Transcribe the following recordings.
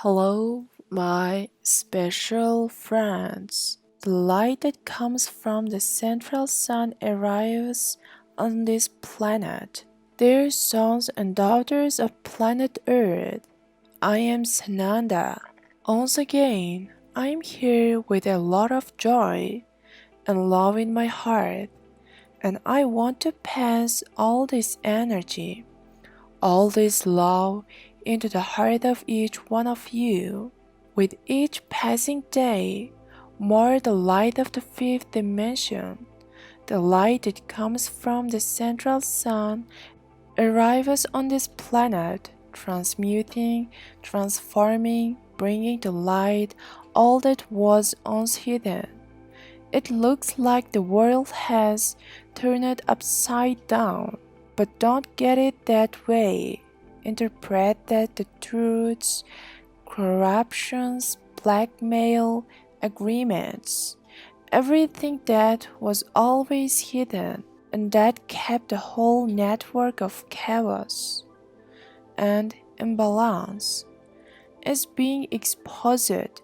Hello, my special friends. The light that comes from the central sun arrives on this planet. Dear sons and daughters of planet Earth, I am Sananda. Once again, I am here with a lot of joy and love in my heart, and I want to pass all this energy, all this love into the heart of each one of you. With each passing day, more the light of the fifth dimension, the light that comes from the central sun, arrives on this planet, transmuting, transforming, bringing to light all that was once hidden. It looks like the world has turned upside down, but don't get it that way. Interpret that the truths, corruptions, blackmail, agreements, everything that was always hidden and that kept the whole network of chaos and imbalance is being exposed.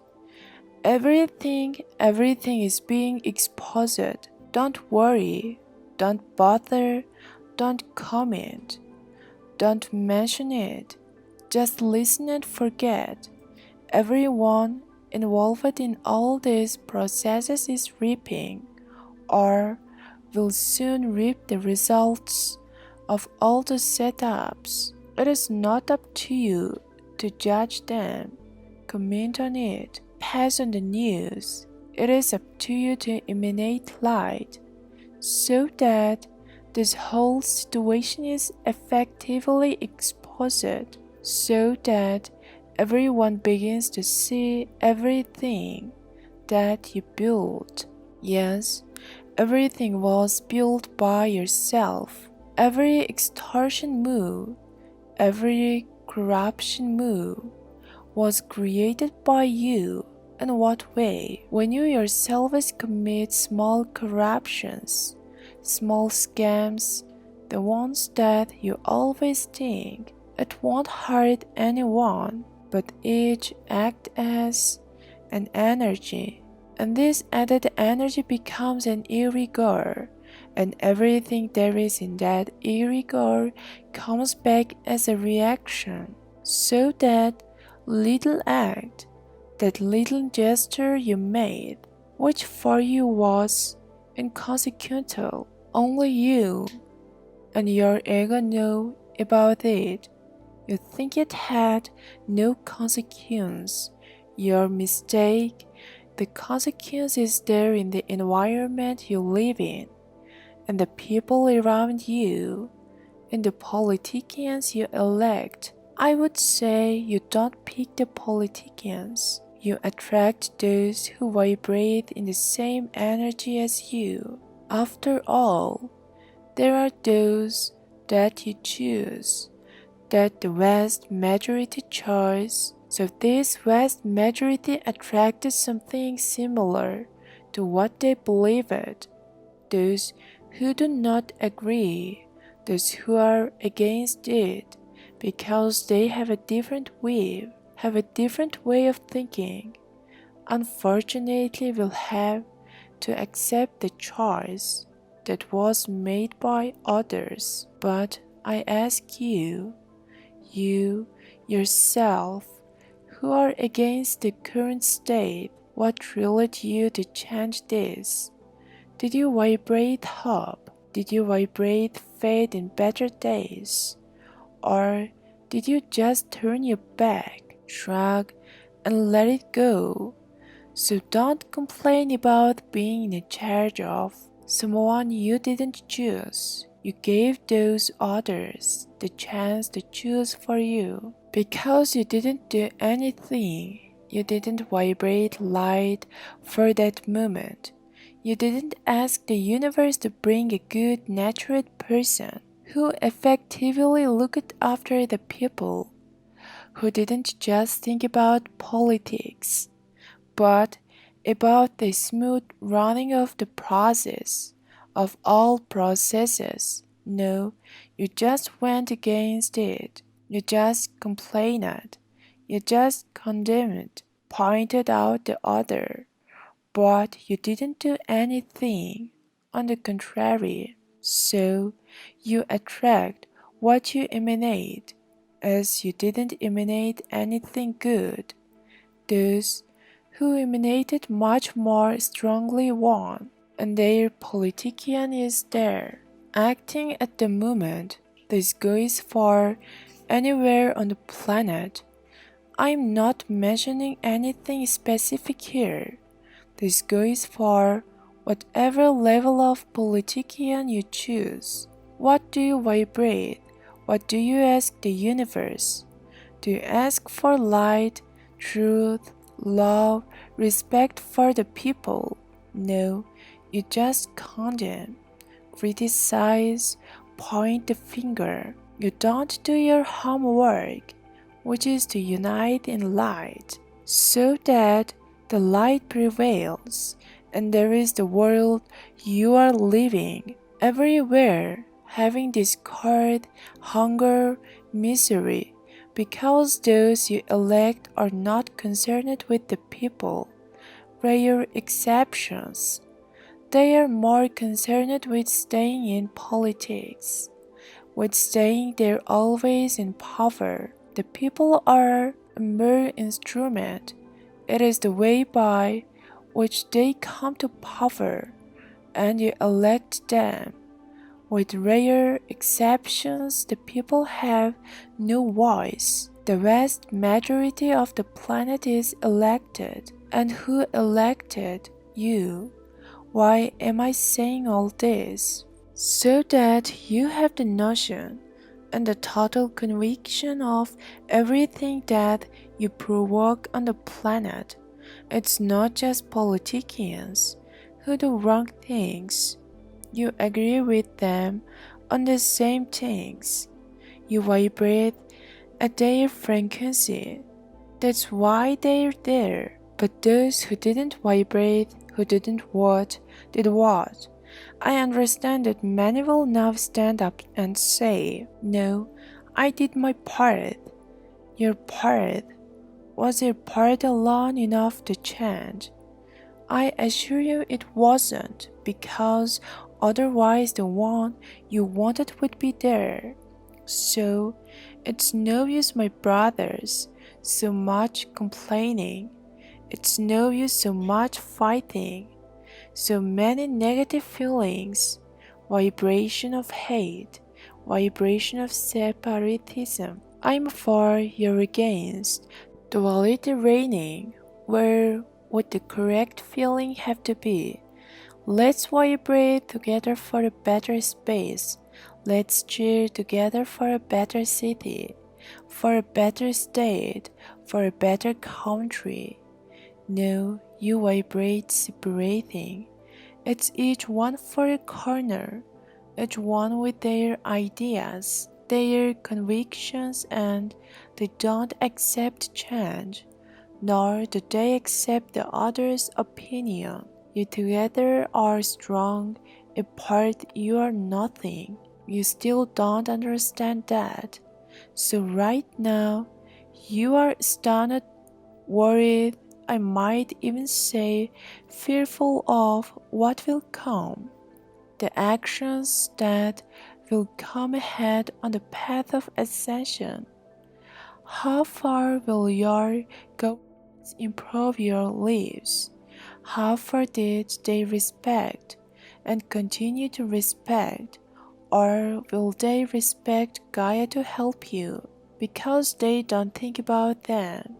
Everything is being exposed. Don't worry, don't bother, don't comment. Don't mention it. Just listen and forget. Everyone involved in all these processes is reaping, or will soon reap the results of all the setups. It is not up to you to judge them, comment on it, pass on the news. It is up to you to emanate light, so that this whole situation is effectively exposed, so that everyone begins to see everything that you built. Yes, everything was built by yourself. Every extortion move, every corruption move was created by you. In what way? When you yourselves commit small corruptions, small scams, the ones that you always think it won't hurt anyone, but each act as an energy, and this added energy becomes an egregore, and everything there is in that egregore comes back as a reaction, so that little act, that little gesture you made, which for you was inconsequential, only you and your ego know about it. You think it had no consequence. Your mistake. The consequence is there in the environment you live in, and the people around you, and the politicians you elect. I would say you don't pick the politicians. You attract those who vibrate in the same energy as you. After all, there are those that you choose, that the vast majority choice. So this vast majority attracted something similar to what they believed. Those who do not agree, those who are against it, because they have a different view, have a different way of thinking, unfortunately will have to accept the choice that was made by others. But I ask you yourself, who are against the current state, what led you to change this? Did you vibrate hope? Did you vibrate faith in better days? Or did you just turn your back, shrug, and let it go? So don't complain about being in charge of someone you didn't choose. You gave those others the chance to choose for you. Because you didn't do anything, you didn't vibrate light for that moment. You didn't ask the universe to bring a good-natured person who effectively looked after the people, who didn't just think about politics, but about the smooth running of the process, of all processes. No, you just went against it. You just complained. You just condemned, pointed out the other, but you didn't do anything. On the contrary, so you attract what you emanate, as you didn't emanate anything good. Those who emanated much more strongly won, and their politician is there, acting at the moment. This goes for anywhere on the planet. I'm not mentioning anything specific here. This goes for whatever level of politician you choose. What do you vibrate? What do you ask the universe? Do you ask for light, truth, love, respect for the people? No, you just condemn, criticize, point the finger. You don't do your homework, which is to unite in light, so that the light prevails, and there is the world you are living, everywhere having discord, hunger, misery, because those you elect are not concerned with the people. Rare exceptions. They are more concerned with staying in politics, with staying there always in power. The people are a mere instrument. It is the way by which they come to power, and you elect them. With rare exceptions, the people have no voice. The vast majority of the planet is elected. And who elected you? Why am I saying all this? So that you have the notion and the total conviction of everything that you provoke on the planet. It's not just politicians who do wrong things. You agree with them on the same things. You vibrate at their frequency. That's why they're there. But those who didn't vibrate, who didn't what, did what? I understand that many will now stand up and say, "No, I did my part." Your part? Was your part alone enough to change? I assure you it wasn't, because otherwise the one you wanted would be there. So, it's no use, my brothers, so much complaining. It's no use so much fighting. So many negative feelings, vibration of hate, vibration of separatism. I'm for, you're against. Duality reigning. Where would the correct feeling have to be? Let's vibrate together for a better space. Let's cheer together for a better city, for a better state, for a better country. No, you vibrate separating. It's each one for a corner, each one with their ideas, their convictions, and they don't accept change, nor do they accept the other's opinion. You together are strong, apart you are nothing. You still don't understand that. So right now, you are stunned, worried, I might even say fearful of what will come, the actions that will come ahead on the path of ascension. How far will your governments improve your lives? How far did they respect and continue to respect, or will they respect Gaia to help you? Because they don't think about them.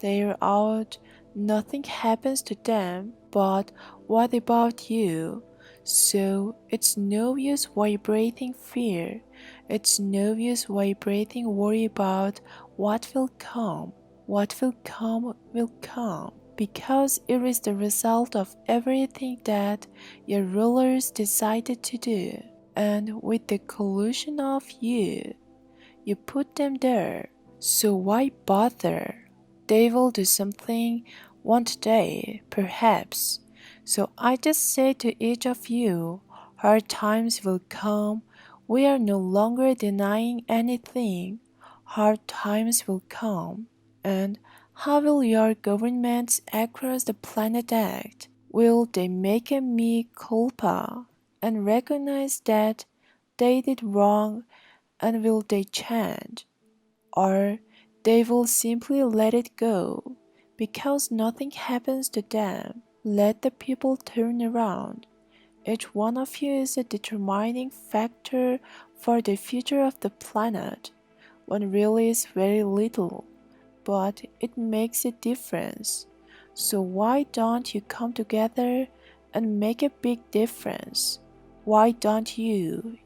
They're out, nothing happens to them, but what about you? So it's no use vibrating fear. It's no use vibrating worry about what will come. What will come will come, because it is the result of everything that your rulers decided to do. And with the collusion of you put them there. So why bother? They will do something one day, perhaps. So I just say to each of you, hard times will come. We are no longer denying anything. Hard times will come. And how will your governments across the planet act? Will they make a mea culpa and recognize that they did wrong, and will they change? Or they will simply let it go because nothing happens to them? Let the people turn around. Each one of you is a determining factor for the future of the planet. One really is very little, but it makes a difference. So why don't you come together and make a big difference? Why don't you,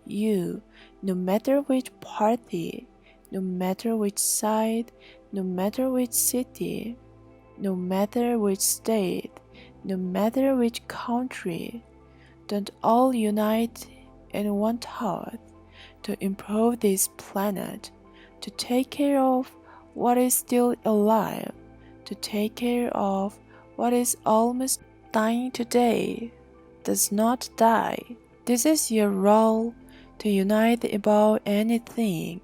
no matter which party, no matter which side, no matter which city, no matter which state, no matter which country, don't all unite in one thought to improve this planet, to take care of what is still alive, to take care of what is almost dying today, does not die. This is your role, to unite about anything,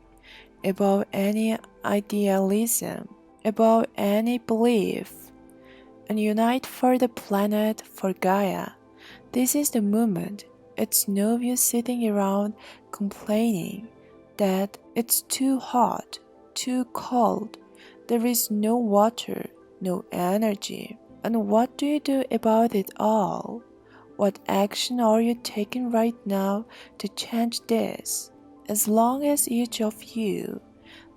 about any idealism, about any belief, and unite for the planet, for Gaia. This is the moment. It's no use sitting around complaining that it's too hot, too cold, there is no water, no energy. And what do you do about it all? What action are you taking right now to change this? As long as each of you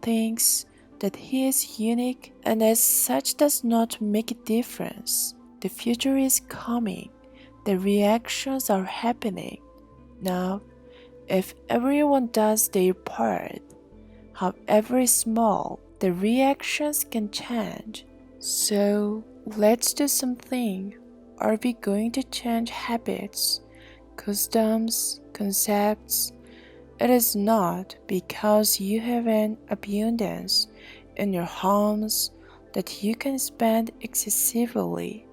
thinks that he is unique and as such does not make a difference, the future is coming. The reactions are happening. Now, if everyone does their part, however small, the reactions can change. So, let's do something. Are we going to change habits, customs, concepts? It is not because you have an abundance in your homes that you can spend excessively.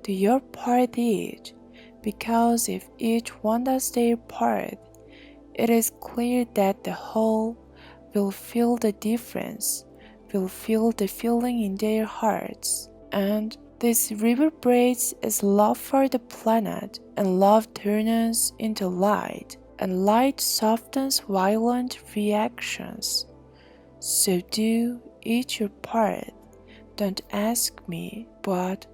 Do your part each, because if each one does their part, it is clear that the whole will feel the difference, will feel the feeling in their hearts. And this reverberates as love for the planet, and love turns into light, and light softens violent reactions. So do each your part. Don't ask me, but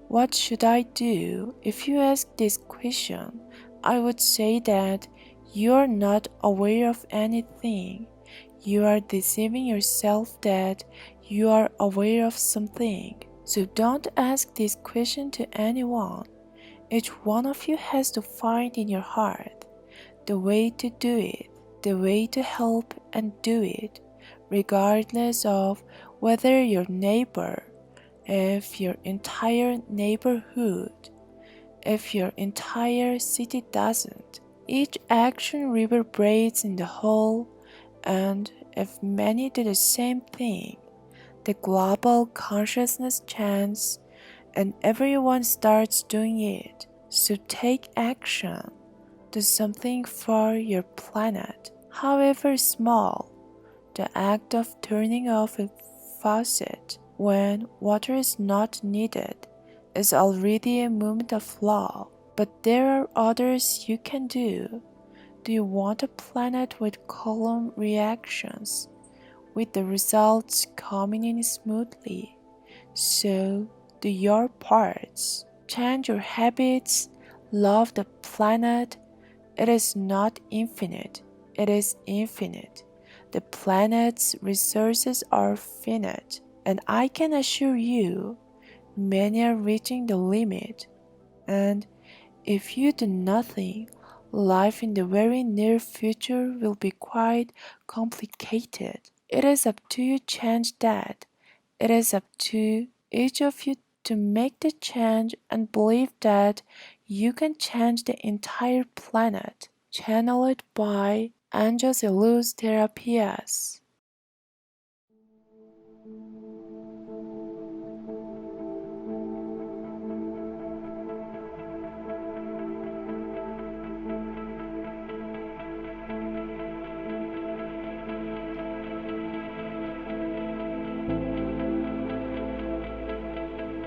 what should I do? If you ask this question, I would say that you are not aware of anything. You are deceiving yourself that you are aware of something. So don't ask this question to anyone. Each one of you has to find in your heart the way to do it, the way to help and do it, regardless of whether your neighbor, if your entire neighborhood, if your entire city doesn't. Each action reverberates in the whole, and if many do the same thing, the global consciousness changes and everyone starts doing it. So take action. Do something for your planet, however small. The act of turning off a faucet when water is not needed is already a movement of love, but there are others you can do. Do you want a planet with calm reactions, with the results coming in smoothly? So do your parts. Change your habits, love the planet. It is not infinite, it is infinite. The planet's resources are finite, and I can assure you, many are reaching the limit. And if you do nothing, life in the very near future will be quite complicated. It is up to you to change that. It is up to each of you to make the change and believe that you can change the entire planet. Channel it by 𝐿𝐴𝐠𝐿 therapias.